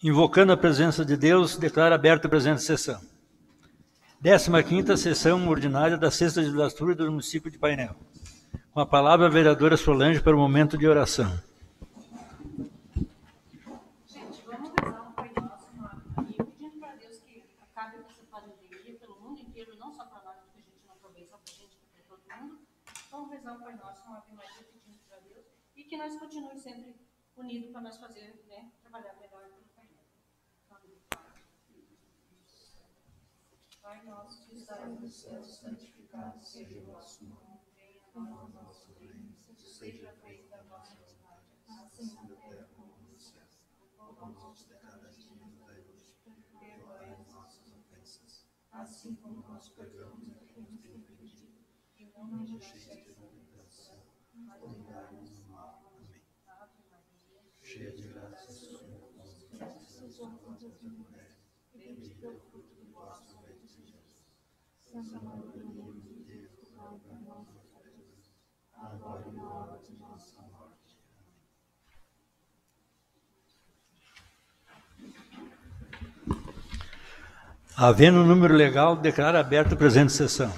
Invocando a presença de Deus, declaro aberta a presente sessão. 15ª sessão ordinária da 6ª legislatura do município de Painel. Com a palavra a vereadora Solange para o momento de oração. Gente, vamos rezar um Pai Nosso, pedindo para Deus que acabe com essa pandemia pelo mundo inteiro, não só para nós, porque a gente não provém só para a gente, para todo mundo. Vamos rezar um Pai Nosso, uma Ave Maria, pedindo para Deus e que nós continuemos sempre unidos para nós fazer, trabalhar melhor pelo Painel. Pai nosso que estás nos céus, santificado seja o vosso nome. Venha a nós o nosso reino, seja feita a vossa vontade, assim na terra como no céu. O pão nosso de cada dia nos dai hoje, perdoai as nossas ofensas, assim como nós perdoamos a quem nos tem ofendido. E não nos deixeis cair na tentação, mas livrai-nos do mal. Amém. Ave Maria, cheia de graça, o Senhor é convosco, bendita sois vós entre as mulheres, bendito é o fruto do vosso ventre, Jesus. Santa Maria, Mãe de Deus, rogai por nós, pecadores, agora e na hora de nossa morte. Havendo um número legal, declaro aberta a presente sessão.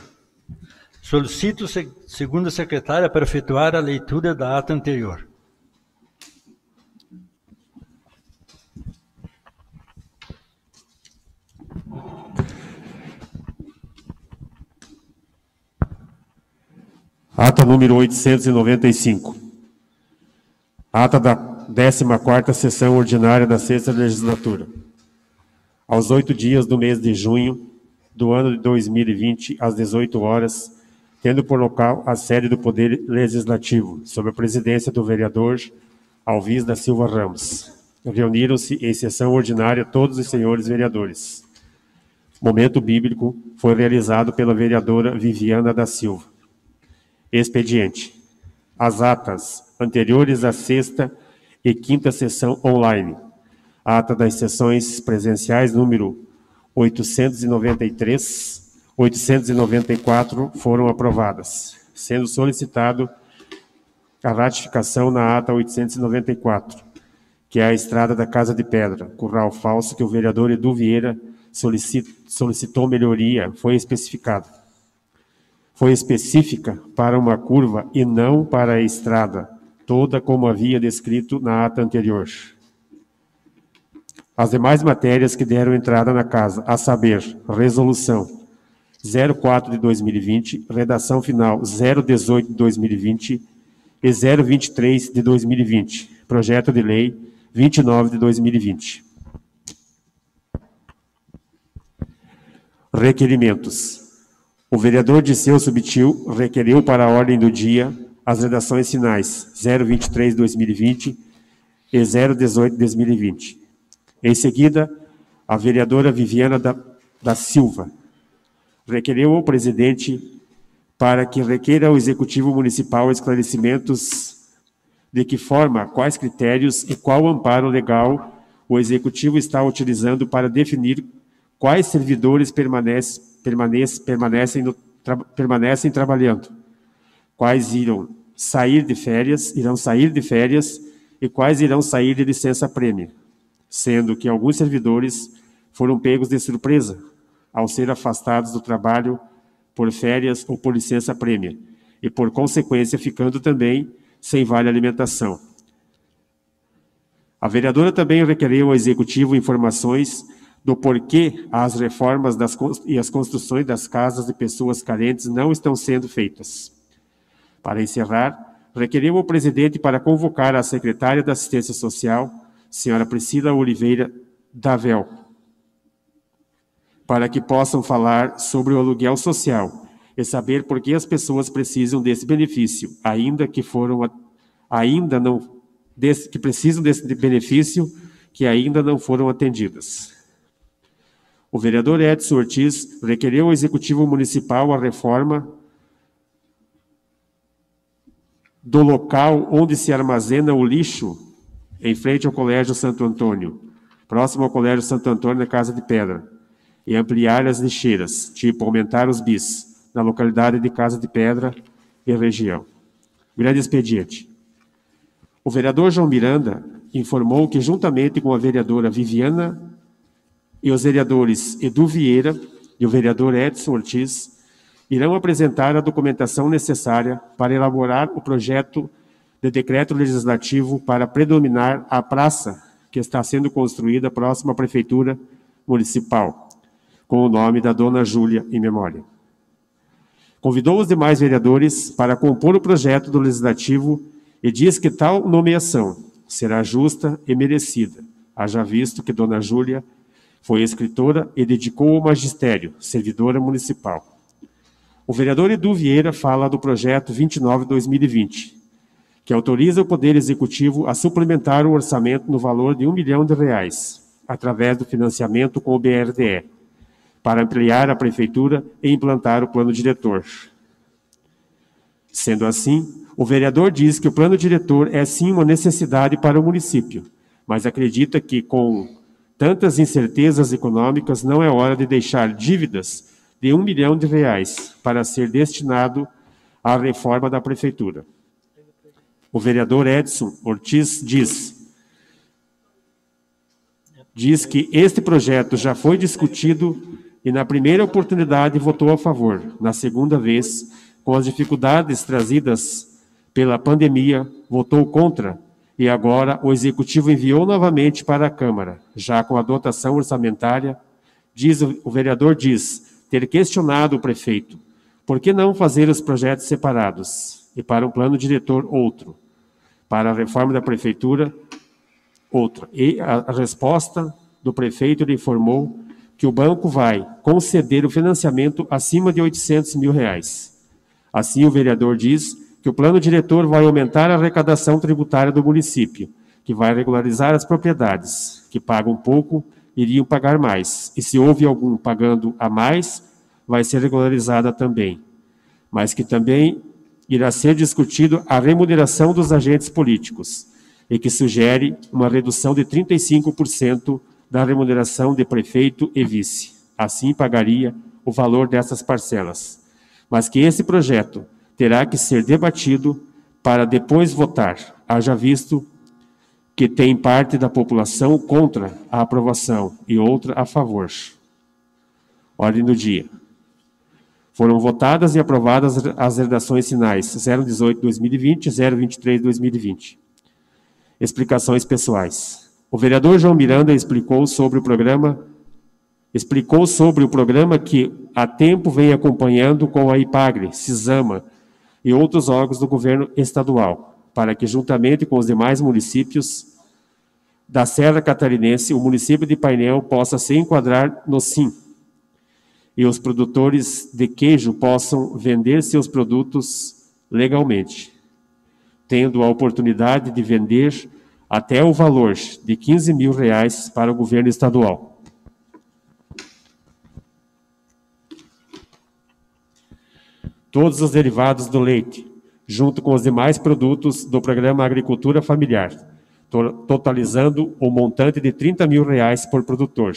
Solicito segunda secretária para efetuar a leitura da ata anterior. Ata número 895. Ata da 14ª sessão ordinária da 6ª legislatura. Aos 8 dias do mês de junho do ano de 2020, às 18 horas, tendo por local a sede do Poder Legislativo, sob a presidência do vereador Alvis da Silva Ramos. Reuniram-se em sessão ordinária todos os senhores vereadores. Momento bíblico foi realizado pela vereadora Viviana da Silva. Expediente. As atas anteriores à 6ª e 5ª sessão online. A ata das sessões presenciais número 893, 894 foram aprovadas, sendo solicitado a ratificação na ata 894, que é a estrada da Casa de Pedra, Curral Falso, que o vereador Edu Vieira solicitou melhoria, foi especificado. Foi específica para uma curva e não para a estrada, toda como havia descrito na ata anterior. As demais matérias que deram entrada na casa, a saber, resolução 04 de 2020, redação final 018 de 2020 e 023 de 2020, projeto de lei 29 de 2020. Requerimentos. O vereador Disseu Subtil requeriu para a ordem do dia as redações finais 023 de 2020 e 018 de 2020. Em seguida, a vereadora Viviana da Silva requeriu ao presidente para que requeira ao Executivo Municipal esclarecimentos de que forma, quais critérios e qual amparo legal o Executivo está utilizando para definir quais servidores permanecem trabalhando, quais irão sair de férias e quais irão sair de licença-prêmio, sendo que alguns servidores foram pegos de surpresa ao ser afastados do trabalho por férias ou por licença-prêmio, e por consequência ficando também sem vale alimentação. A vereadora também requeriu ao Executivo informações do porquê as reformas e as construções das casas de pessoas carentes não estão sendo feitas. Para encerrar, requeriu ao presidente para convocar a secretária da Assistência Social, senhora Priscila Oliveira Davel, para que possam falar sobre o aluguel social e saber por que as pessoas precisam desse benefício, que precisam desse benefício, que ainda não foram atendidas. O vereador Edson Ortiz requeriu ao Executivo Municipal a reforma do local onde se armazena o lixo, em frente ao Colégio Santo Antônio, próximo ao Colégio Santo Antônio, na Casa de Pedra, e ampliar as lixeiras, tipo aumentar os bis, na localidade de Casa de Pedra e região. Grande expediente. O vereador João Miranda informou que, juntamente com a vereadora Viviana e os vereadores Edu Vieira e o vereador Edson Ortiz, irão apresentar a documentação necessária para elaborar o projeto de decreto legislativo para predominar a praça que está sendo construída próxima à Prefeitura Municipal, com o nome da Dona Júlia em memória. Convidou os demais vereadores para compor o projeto do Legislativo e diz que tal nomeação será justa e merecida, haja visto que Dona Júlia foi escritora e dedicou ao magistério, servidora municipal. O vereador Edu Vieira fala do projeto 29/2020, que autoriza o Poder Executivo a suplementar o orçamento no valor de R$ 1 milhão, através do financiamento com o BRDE, para ampliar a Prefeitura e implantar o plano diretor. Sendo assim, o vereador diz que o plano diretor é sim uma necessidade para o município, mas acredita que, com tantas incertezas econômicas, não é hora de deixar dívidas de R$ 1 milhão para ser destinado à reforma da Prefeitura. O vereador Edson Ortiz diz que este projeto já foi discutido e, na primeira oportunidade, votou a favor. Na segunda vez, com as dificuldades trazidas pela pandemia, votou contra. E agora o Executivo enviou novamente para a Câmara, já com a dotação orçamentária. O vereador diz ter questionado o prefeito: por que não fazer os projetos separados? E para um plano diretor, outro. Para a reforma da Prefeitura, outra. E a resposta do prefeito lhe informou que o banco vai conceder o financiamento acima de R$ 800 mil. Assim, o vereador diz que o plano diretor vai aumentar a arrecadação tributária do município, que vai regularizar as propriedades, que pagam pouco, iriam pagar mais. E se houve algum pagando a mais, vai ser regularizada também. Mas que também irá ser discutido a remuneração dos agentes políticos, e que sugere uma redução de 35% da remuneração de prefeito e vice. Assim pagaria o valor dessas parcelas. Mas que esse projeto terá que ser debatido para depois votar, haja visto que tem parte da população contra a aprovação e outra a favor. Ordem do dia. Foram votadas e aprovadas as redações finais 018/2020 e 023/2020. Explicações pessoais. O vereador João Miranda explicou sobre o programa que há tempo vem acompanhando com a IPAGRE, CISAMA e outros órgãos do governo estadual, para que, juntamente com os demais municípios da Serra Catarinense, o município de Painel possa se enquadrar no SIM e os produtores de queijo possam vender seus produtos legalmente, tendo a oportunidade de vender até o valor de R$ 15 mil para o governo estadual. Todos os derivados do leite, junto com os demais produtos do programa Agricultura Familiar, totalizando o montante de R$ 30 mil por produtor.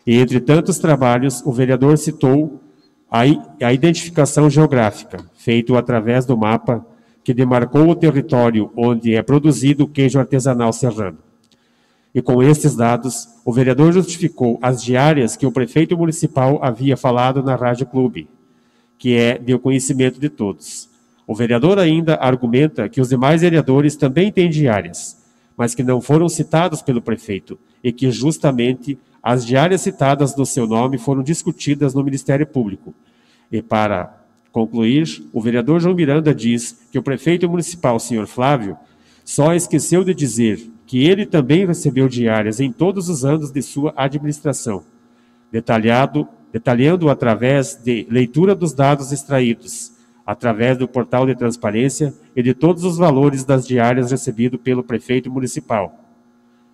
E, entre tantos trabalhos, o vereador citou a identificação geográfica, feito através do mapa que demarcou o território onde é produzido o queijo artesanal serrano. E com estes dados, o vereador justificou as diárias que o prefeito municipal havia falado na Rádio Clube, que é de conhecimento de todos. O vereador ainda argumenta que os demais vereadores também têm diárias, mas que não foram citados pelo prefeito, e que justamente as diárias citadas no seu nome foram discutidas no Ministério Público. E para concluir, o vereador João Miranda diz que o prefeito municipal, senhor Flávio, só esqueceu de dizer que ele também recebeu diárias em todos os anos de sua administração, detalhando através de leitura dos dados extraídos, através do portal de transparência e de todos os valores das diárias recebidos pelo prefeito municipal.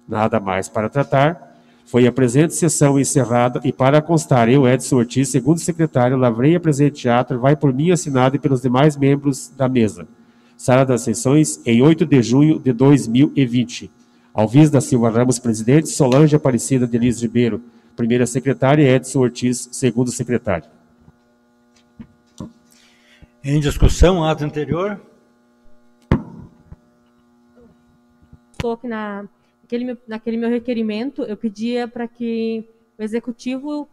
Nada mais para tratar. Foi a presente sessão encerrada e, para constar, eu, Edson Ortiz, segundo secretário, lavrei a presente ata, vai por mim assinado e pelos demais membros da mesa. Sala das sessões, em 8 de junho de 2020. Alvis da Silva Ramos, presidente, Solange Aparecida de Liz Ribeiro, primeira secretária, e Edson Ortiz, segundo secretário. Em discussão, ato anterior. constou que naquele meu requerimento eu pedia para que o executivo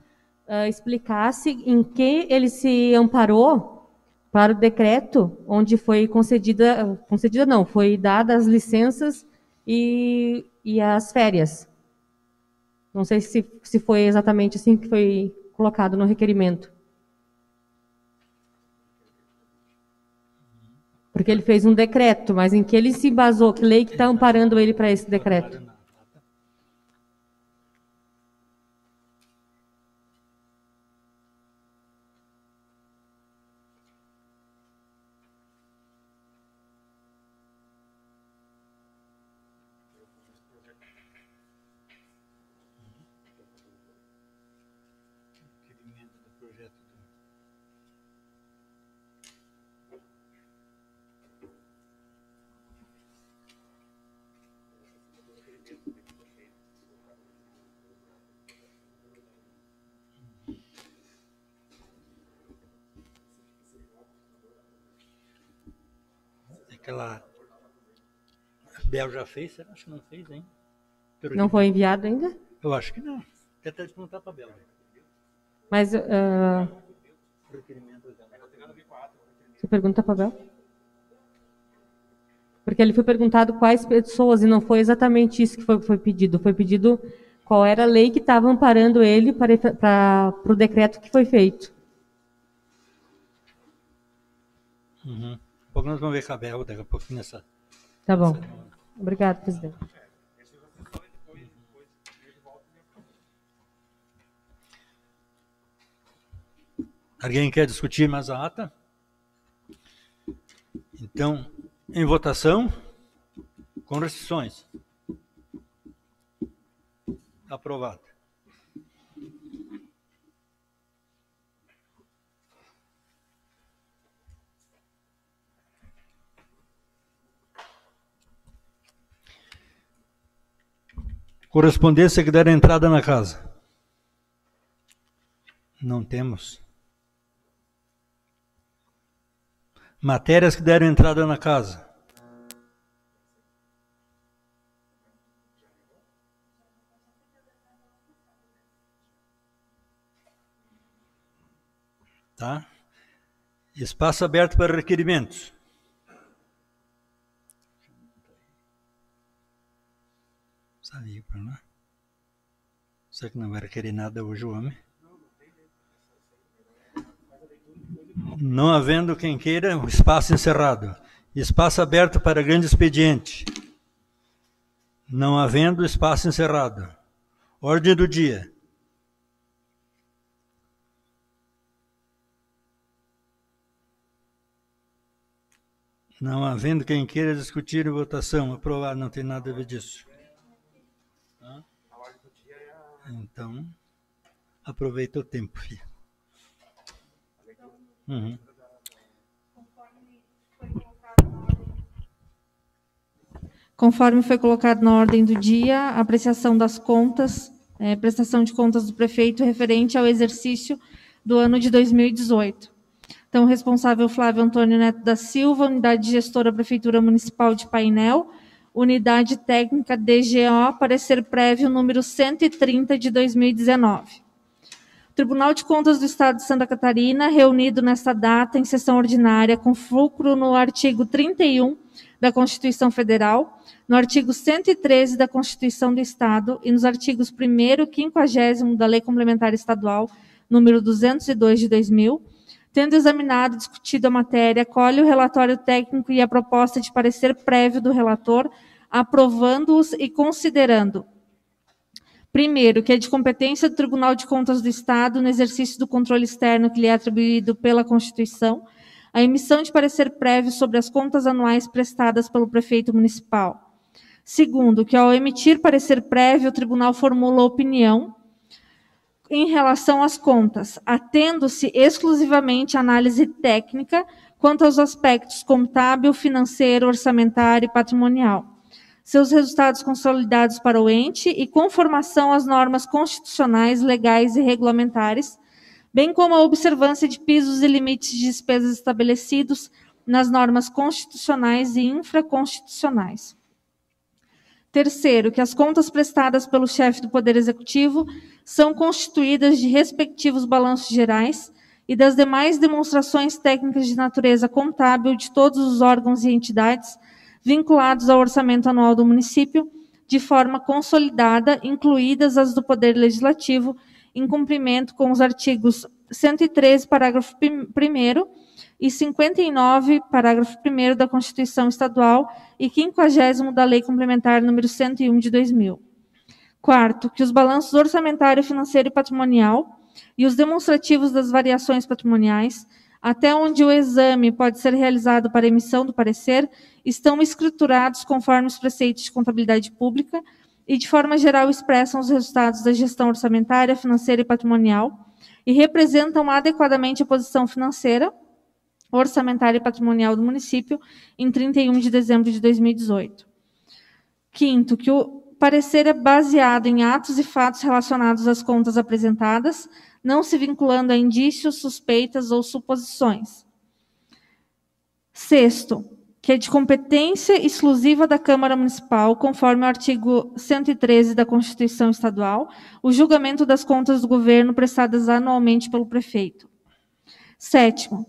explicasse em que ele se amparou para o decreto onde foi foi dadas as licenças e as férias. Não sei se foi exatamente assim que foi colocado no requerimento. Porque ele fez um decreto, mas em que ele se embasou? Que lei que está amparando ele para esse decreto? Aquela... Bel já fez? Será? Acho que não fez, hein? Não foi enviado ainda? Eu acho que não. Tenta perguntar para a Bel. Mas... Você pergunta para a Bel? Porque ele foi perguntado quais pessoas, e não foi exatamente isso que foi pedido. Foi pedido qual era a lei que estava amparando ele para o decreto que foi feito. Uhum. Um pouco nós vamos ver com a Bel daqui a pouquinho nessa... Tá bom. Obrigado, presidente. Alguém quer discutir mais a ata? Então, em votação, com restrições. Aprovado. Correspondência que der entrada na casa. Não temos. Matérias que deram entrada na casa. Tá? Espaço aberto para requerimentos. Saiu para lá. Será que não vai requerer nada hoje o homem? Não havendo quem queira, o espaço encerrado. Espaço aberto para grande expediente. Não havendo espaço encerrado. Ordem do dia. Não havendo quem queira discutir em votação. Aprovado, não tem nada a ver disso. Então, aproveita o tempo, filho. Uhum. Conforme foi colocado na ordem do dia, a apreciação das contas, prestação de contas do prefeito referente ao exercício do ano de 2018. Então, responsável Flávio Antônio Neto da Silva, unidade gestora Prefeitura Municipal de Painel, unidade técnica DGO, parecer prévio número 130 de 2019. Tribunal de Contas do Estado de Santa Catarina, reunido nesta data em sessão ordinária, com fulcro no artigo 31 da Constituição Federal, no artigo 113 da Constituição do Estado e nos artigos 1º e 50º da Lei Complementar Estadual, número 202 de 2000, tendo examinado e discutido a matéria, colhe o relatório técnico e a proposta de parecer prévio do relator, aprovando-os e considerando: primeiro, que é de competência do Tribunal de Contas do Estado, no exercício do controle externo que lhe é atribuído pela Constituição, a emissão de parecer prévio sobre as contas anuais prestadas pelo prefeito municipal. Segundo, que ao emitir parecer prévio, o tribunal formula opinião em relação às contas, atendo-se exclusivamente à análise técnica quanto aos aspectos contábil, financeiro, orçamentário e patrimonial, seus resultados consolidados para o ente e conformação às normas constitucionais, legais e regulamentares, bem como a observância de pisos e limites de despesas estabelecidos nas normas constitucionais e infraconstitucionais. Terceiro, que as contas prestadas pelo chefe do Poder Executivo são constituídas de respectivos balanços gerais e das demais demonstrações técnicas de natureza contábil de todos os órgãos e entidades vinculados ao orçamento anual do município, de forma consolidada, incluídas as do Poder Legislativo, em cumprimento com os artigos 113, parágrafo 1º, e 59, parágrafo 1º da Constituição Estadual e 50º da Lei Complementar número 101 de 2000. Quarto, que os balanços orçamentário, financeiro e patrimonial e os demonstrativos das variações patrimoniais, até onde o exame pode ser realizado para emissão do parecer, estão escriturados conforme os preceitos de contabilidade pública e, de forma geral, expressam os resultados da gestão orçamentária, financeira e patrimonial e representam adequadamente a posição financeira, orçamentária e patrimonial do município em 31 de dezembro de 2018. Quinto, que o parecer é baseado em atos e fatos relacionados às contas apresentadas, não se vinculando a indícios, suspeitas ou suposições. Sexto, que é de competência exclusiva da Câmara Municipal, conforme o artigo 113 da Constituição Estadual, o julgamento das contas do governo prestadas anualmente pelo prefeito. Sétimo,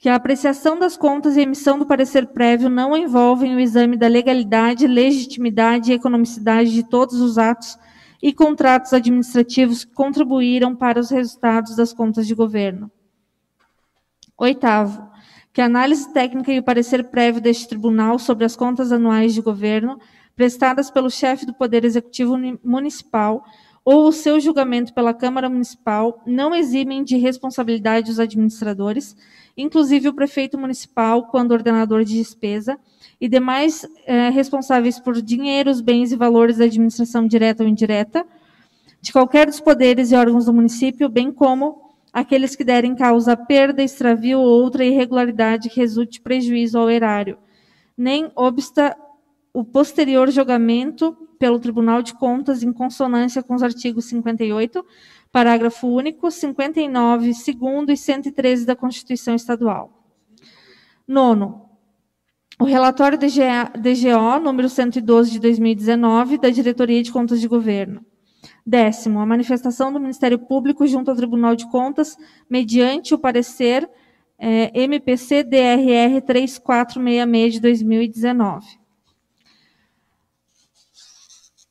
que a apreciação das contas e a emissão do parecer prévio não envolvem o exame da legalidade, legitimidade e economicidade de todos os atos e contratos administrativos que contribuíram para os resultados das contas de governo. Oitavo, que a análise técnica e o parecer prévio deste tribunal sobre as contas anuais de governo, prestadas pelo chefe do Poder Executivo Municipal, ou o seu julgamento pela Câmara Municipal, não eximem de responsabilidade os administradores, inclusive o prefeito municipal, quando ordenador de despesa, e demais responsáveis por dinheiros, bens e valores da administração direta ou indireta, de qualquer dos poderes e órgãos do município, bem como aqueles que derem causa a perda, extravio ou outra irregularidade que resulte prejuízo ao erário, nem obsta o posterior julgamento pelo Tribunal de Contas em consonância com os artigos 58, parágrafo único, 59, segundo e 113 da Constituição Estadual. Nono, o relatório DGO, número 112 de 2019, da Diretoria de Contas de Governo. Décimo, a manifestação do Ministério Público junto ao Tribunal de Contas, mediante o parecer MPC-DRR 3466 de 2019.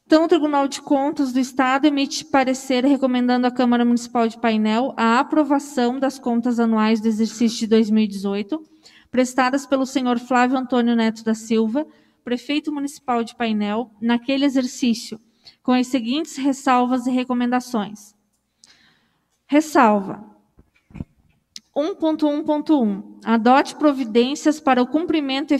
Então, o Tribunal de Contas do Estado emite parecer recomendando à Câmara Municipal de Painel a aprovação das contas anuais do exercício de 2018, prestadas pelo senhor Flávio Antônio Neto da Silva, prefeito municipal de Painel, naquele exercício, com as seguintes ressalvas e recomendações. Ressalva. 1.1.1. Adote providências para o cumprimento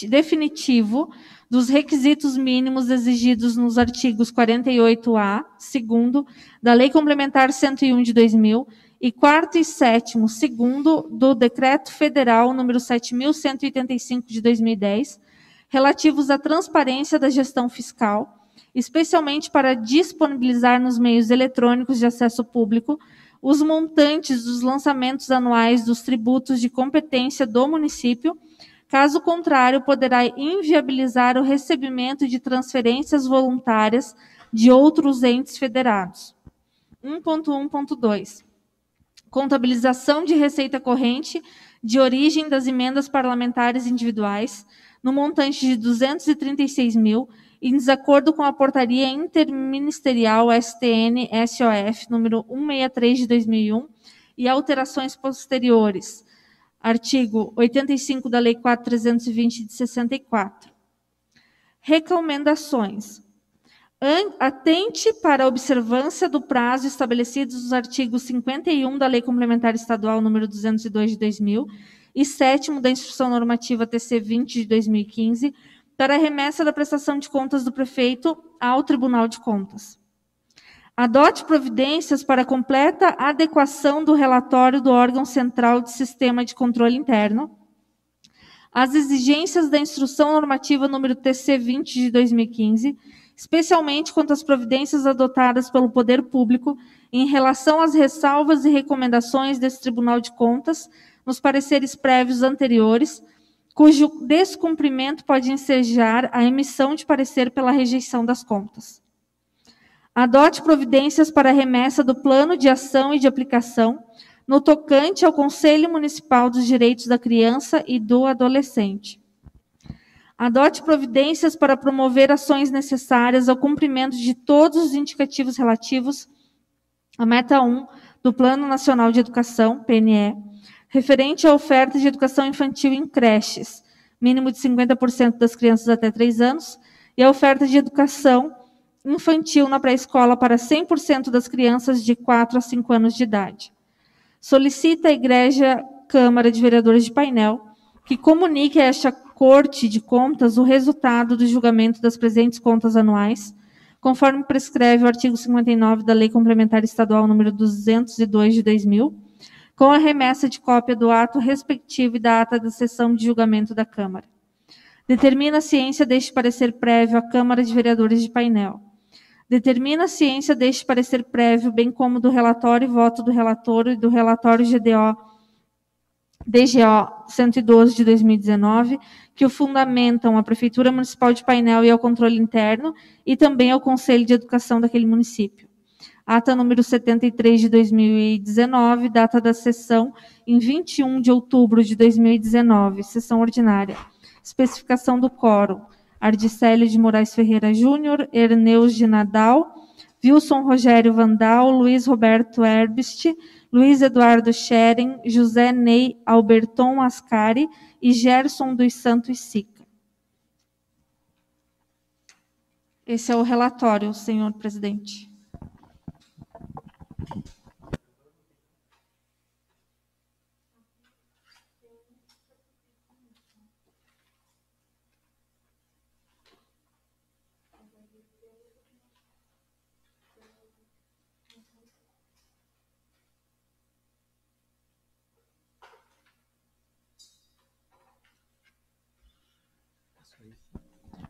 definitivo dos requisitos mínimos exigidos nos artigos 48A, segundo, da Lei Complementar 101 de 2000, e 4º e 7º, segundo, do Decreto Federal número 7.185 de 2010, relativos à transparência da gestão fiscal, especialmente para disponibilizar nos meios eletrônicos de acesso público os montantes dos lançamentos anuais dos tributos de competência do município. Caso contrário, poderá inviabilizar o recebimento de transferências voluntárias de outros entes federados. 1.1.2. Contabilização de receita corrente de origem das emendas parlamentares individuais no montante de 236 mil, em desacordo com a portaria interministerial STN-SOF número 163 de 2001 e alterações posteriores. Artigo 85 da Lei 4.320 de 64. Recomendações. Atente para a observância do prazo estabelecido nos artigos 51 da Lei Complementar Estadual número 202 de 2000 e 7º da Instrução Normativa TC 20 de 2015 para a remessa da prestação de contas do prefeito ao Tribunal de Contas. Adote providências para completa adequação do relatório do órgão central de sistema de controle interno às exigências da Instrução Normativa número TC 20 de 2015, especialmente quanto às providências adotadas pelo Poder Público em relação às ressalvas e recomendações desse Tribunal de Contas nos pareceres prévios anteriores, cujo descumprimento pode ensejar a emissão de parecer pela rejeição das contas. Adote providências para a remessa do plano de ação e de aplicação no tocante ao Conselho Municipal dos Direitos da Criança e do Adolescente. Adote providências para promover ações necessárias ao cumprimento de todos os indicativos relativos à meta 1 do Plano Nacional de Educação, PNE, referente à oferta de educação infantil em creches, mínimo de 50% das crianças até 3 anos, e a oferta de educação infantil na pré-escola para 100% das crianças de 4 a 5 anos de idade. Solicita à Igreja Câmara de Vereadores de Painel que comunique a esta Corte de Contas o resultado do julgamento das presentes contas anuais, conforme prescreve o artigo 59 da Lei Complementar Estadual número 202 de 2000, com a remessa de cópia do ato respectivo e da ata da sessão de julgamento da Câmara. Determina a ciência deste parecer prévio à Câmara de Vereadores de Painel. Determina a ciência deste parecer prévio, bem como do relatório e voto do relator e do relatório DGO 112 de 2019, que o fundamentam à Prefeitura Municipal de Painel e ao controle interno, e também ao Conselho de Educação daquele município. Ata número 73 de 2019, data da sessão em 21 de outubro de 2019, sessão ordinária. Especificação do quórum: Ardicélio de Moraes Ferreira Júnior, Erneus de Nadal, Wilson Rogério Vandal, Luiz Roberto Herbst, Luiz Eduardo Scheren, José Ney Alberton Ascari e Gerson dos Santos Sica. Esse é o relatório, senhor presidente.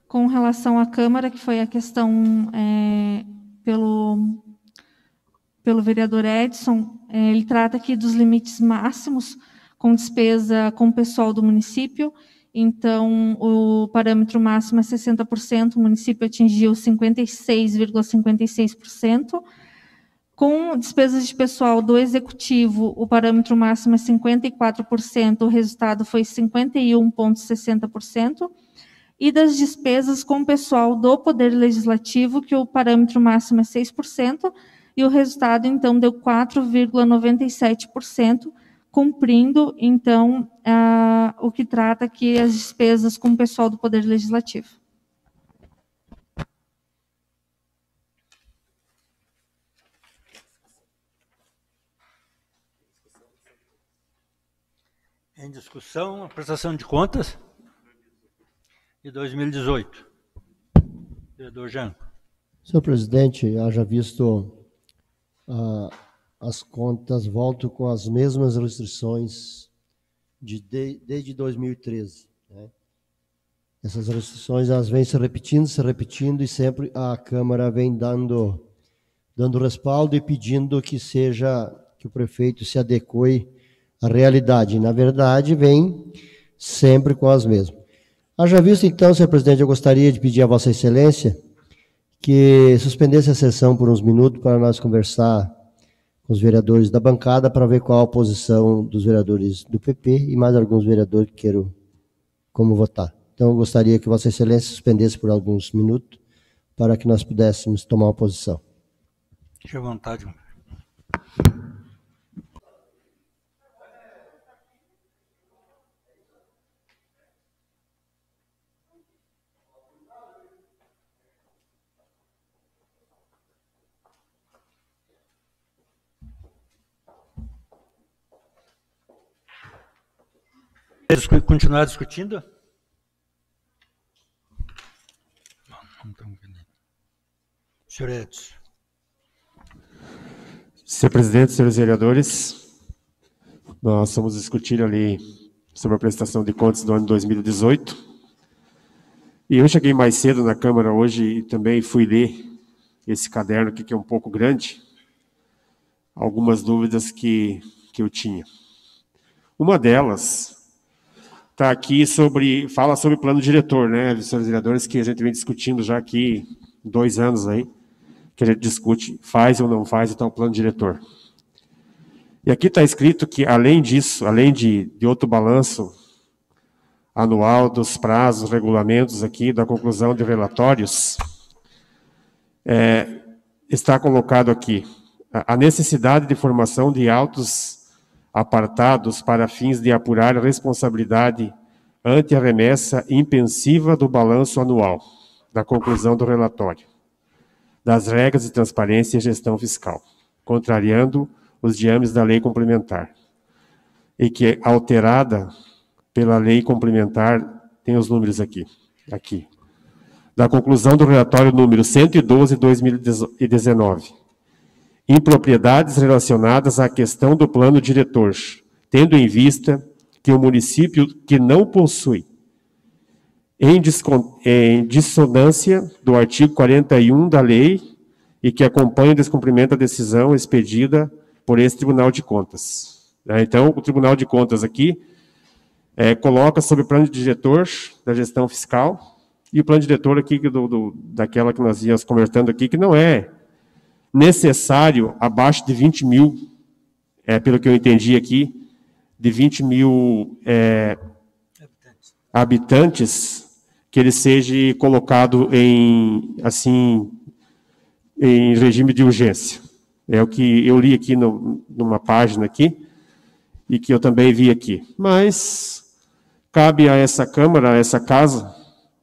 Com relação à Câmara, que foi a questão pelo vereador Edson, ele trata aqui dos limites máximos com despesa com o pessoal do município. Então, o parâmetro máximo é 60%, o município atingiu 56,56%. Com despesas de pessoal do Executivo, o parâmetro máximo é 54%, o resultado foi 51,60%. E das despesas com o pessoal do Poder Legislativo, que o parâmetro máximo é 6%, e o resultado, então, deu 4,97%, cumprindo, então, o que trata aqui as despesas com o pessoal do Poder Legislativo. Em discussão, a prestação de contas de 2018. Vereador Janco. Senhor presidente, haja visto as contas voltam com as mesmas restrições desde 2013. Né? Essas restrições elas vêm se repetindo e sempre a Câmara vem dando respaldo e pedindo que o prefeito se adeque à realidade. Na verdade, vem sempre com as mesmas. Haja visto, então, senhor presidente, eu gostaria de pedir a Vossa Excelência que suspendesse a sessão por uns minutos para nós conversar com os vereadores da bancada para ver qual a posição dos vereadores do PP e mais alguns vereadores que queiram como votar. Então, eu gostaria que Vossa Excelência suspendesse por alguns minutos para que nós pudéssemos tomar uma posição. Fique à vontade. Continuar discutindo? Senhor Edson. Senhor presidente, senhores vereadores, nós vamos discutir ali sobre a prestação de contas do ano 2018. E eu cheguei mais cedo na Câmara hoje e também fui ler esse caderno aqui, que é um pouco grande, algumas dúvidas que eu tinha. Uma delas está aqui fala sobre plano diretor, né, senhores vereadores, que a gente vem discutindo já aqui 2 anos aí, que a gente discute, faz ou não faz, então, o plano diretor. E aqui está escrito que, além disso, além de outro balanço anual dos prazos, regulamentos aqui, da conclusão de relatórios, está colocado aqui a necessidade de formação de autos apartados para fins de apurar a responsabilidade ante a remessa impensiva do balanço anual, da conclusão do relatório, das regras de transparência e gestão fiscal, contrariando os diames da lei complementar, e que é alterada pela lei complementar, tem os números aqui, da conclusão do relatório número 112 de 2019, impropriedades relacionadas à questão do plano diretor, tendo em vista que o município que não possui, em dissonância do artigo 41 da lei, e que acompanha o descumprimento da decisão expedida por esse Tribunal de Contas. Então, o Tribunal de Contas aqui coloca sobre o plano diretor da gestão fiscal, e o plano diretor aqui daquela que nós íamos conversando aqui, que não é necessário abaixo de 20 mil, pelo que eu entendi aqui, de 20 mil habitantes, que ele seja colocado em regime de urgência. É o que eu li aqui numa página aqui, e que eu também vi aqui. Mas cabe a essa Câmara, a essa Casa,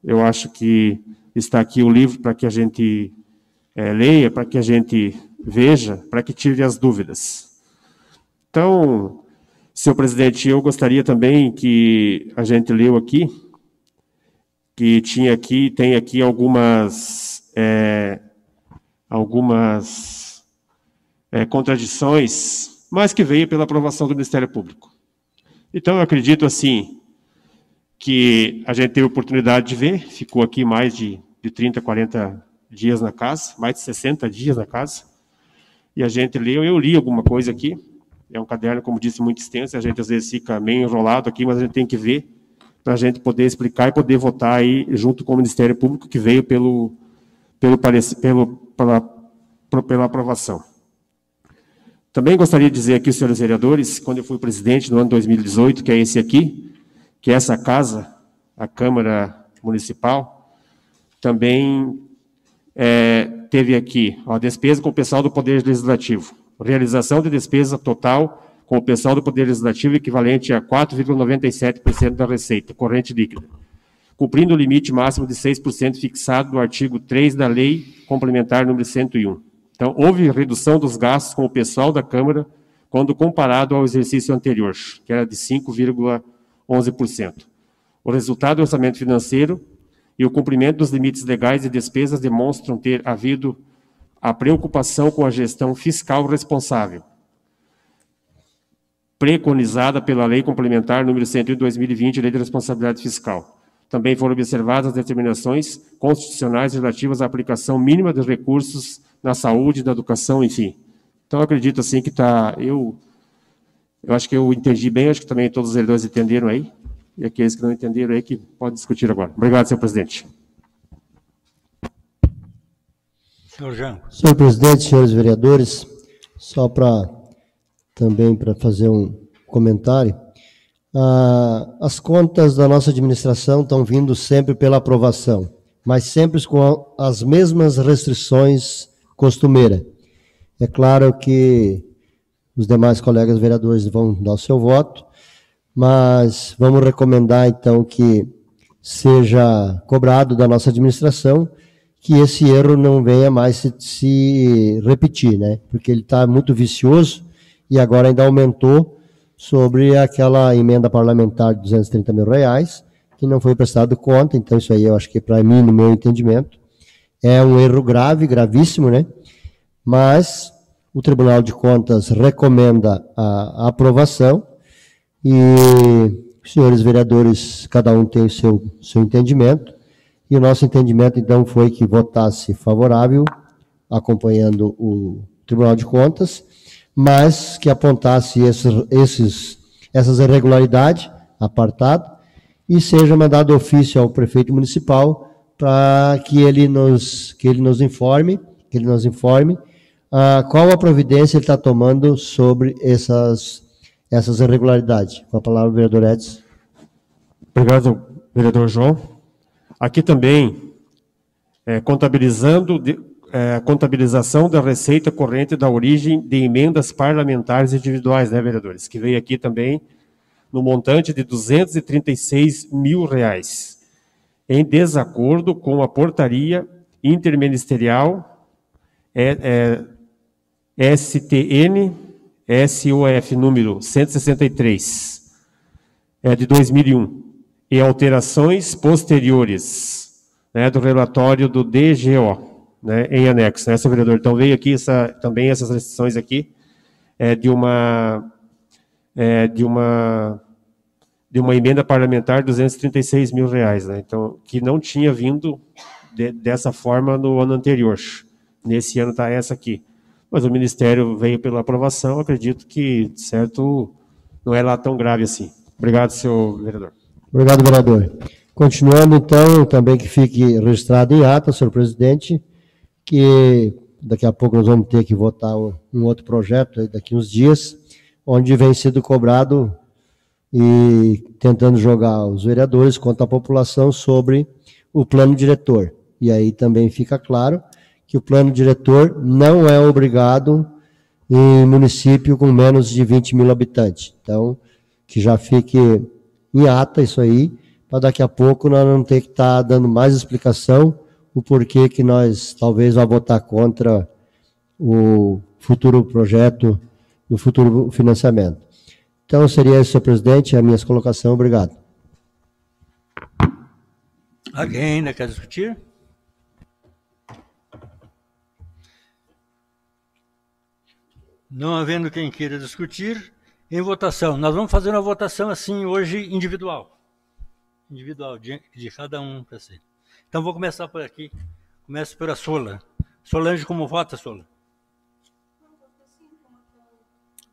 eu acho que está aqui o livro para que a gente leia, para que a gente veja, para que tire as dúvidas. Então, senhor presidente, eu gostaria também que a gente leu aqui, que tem aqui algumas contradições, mas que veio pela aprovação do Ministério Público. Então, eu acredito, assim, que a gente teve oportunidade de ver, ficou aqui mais de 30, 40 dias na casa, mais de 60 dias na casa, e a gente leu, eu li alguma coisa aqui, é um caderno, como disse, muito extenso, a gente às vezes fica meio enrolado aqui, mas a gente tem que ver, para a gente poder explicar e poder votar aí, junto com o Ministério Público, que veio pela aprovação. Também gostaria de dizer aqui, senhores vereadores, quando eu fui presidente no ano 2018, que é esse aqui, que é essa casa, a Câmara Municipal, também teve aqui a despesa com o pessoal do Poder Legislativo. Realização de despesa total com o pessoal do Poder Legislativo equivalente a 4,97% da receita corrente líquida, cumprindo o limite máximo de 6% fixado no artigo 3 da Lei Complementar número 101. Então, houve redução dos gastos com o pessoal da Câmara quando comparado ao exercício anterior, que era de 5,11%. O resultado do orçamento financeiro e o cumprimento dos limites legais de despesas demonstram ter havido a preocupação com a gestão fiscal responsável, preconizada pela Lei Complementar número 101 de 2020, Lei de Responsabilidade Fiscal. Também foram observadas as determinações constitucionais relativas à aplicação mínima dos recursos na saúde, na educação, enfim. Então, eu acredito assim que está... Eu acho que eu entendi bem, acho que também todos os vereadores entenderam aí, e aqueles que não entenderam aí que podem discutir agora. Obrigado, senhor presidente. Senhor Jean. Senhor presidente, senhores vereadores, só também para fazer um comentário, as contas da nossa administração estão vindo sempre pela aprovação, mas sempre com as mesmas restrições costumeiras. É claro que os demais colegas vereadores vão dar o seu voto, mas vamos recomendar, então, que seja cobrado da nossa administração que esse erro não venha mais se repetir, né? Porque ele está muito vicioso e agora ainda aumentou sobre aquela emenda parlamentar de R$230 mil, que não foi prestado conta. Então, isso aí eu acho que, para mim, no meu entendimento, é um erro grave, gravíssimo, né? Mas o Tribunal de Contas recomenda a aprovação e os senhores vereadores, cada um tem o seu entendimento, e o nosso entendimento, então, foi que votasse favorável, acompanhando o Tribunal de Contas, mas que apontasse essas irregularidades, apartado, e seja mandado ofício ao prefeito municipal para que ele nos informe qual a providência ele está tomando sobre essas irregularidades. Com a palavra, o vereador Edson. Obrigado, vereador João. Aqui também, contabilização da receita corrente da origem de emendas parlamentares individuais, né, vereadores? Que veio aqui também no montante de R$ 236 mil, em desacordo com a portaria interministerial STN SOF número 163, de 2001, e alterações posteriores, né, do relatório do DGO, né, em anexo. Essa, vereador, então veio aqui também essas restrições aqui de uma emenda parlamentar de R$ 236 mil, né? Então, que não tinha vindo dessa forma no ano anterior. Nesse ano está essa aqui. Mas o Ministério veio pela aprovação, acredito que, certo, não é lá tão grave assim. Obrigado, senhor vereador. Obrigado, vereador. Continuando, então, também que fique registrado em ata, senhor presidente, que daqui a pouco nós vamos ter que votar um outro projeto, daqui uns dias, onde vem sendo cobrado e tentando jogar os vereadores contra a população sobre o plano diretor. E aí também fica claro que o plano diretor não é obrigado em município com menos de 20 mil habitantes. Então, que já fique em ata isso aí, para daqui a pouco nós não ter que estar dando mais explicação o porquê que nós talvez vá votar contra o futuro projeto, do futuro financiamento. Então, seria isso, senhor presidente, a minha colocação. Obrigado. Alguém ainda quer discutir? Não havendo quem queira discutir, em votação. Nós vamos fazer uma votação assim hoje individual. Individual, de cada um para si. Então, vou começar por aqui. Começo pela Sola. Solange, como vota, Sola?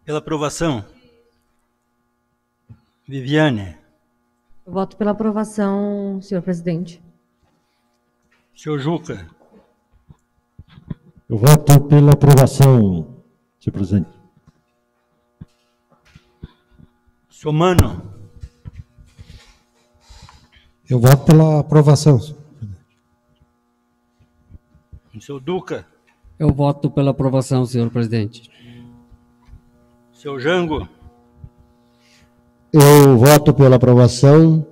Pela aprovação. Viviane. Eu voto pela aprovação, senhor presidente. Senhor Juca. Eu voto pela aprovação, senhor presidente. Senhor Mano. Eu voto pela aprovação, senhor presidente. Senhor Duca. Eu voto pela aprovação, senhor presidente. Senhor Jango. Eu voto pela aprovação,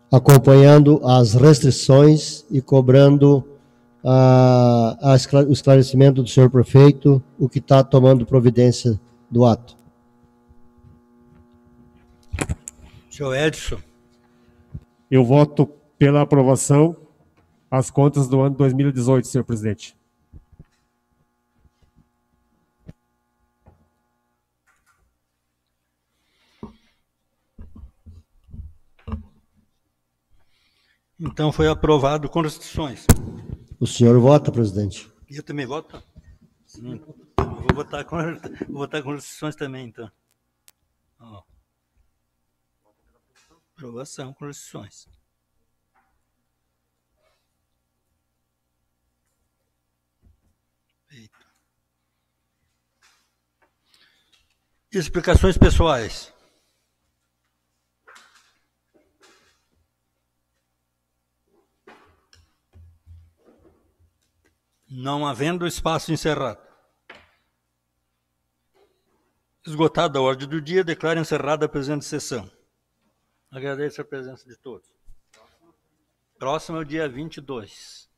acompanhando as restrições e cobrando o esclarecimento do senhor prefeito, o que está tomando providência do ato. Senhor Edson. Eu voto pela aprovação as contas do ano 2018, senhor presidente. Então foi aprovado com restrições. O senhor vota, presidente? Eu também voto? Sim. Eu vou votar com restrições também, então. Ó. Aprovação com restrições. Feito. Explicações pessoais. Não havendo espaço encerrado. Esgotada a ordem do dia, declaro encerrada a presente sessão. Agradeço a presença de todos. Próximo é o dia 22.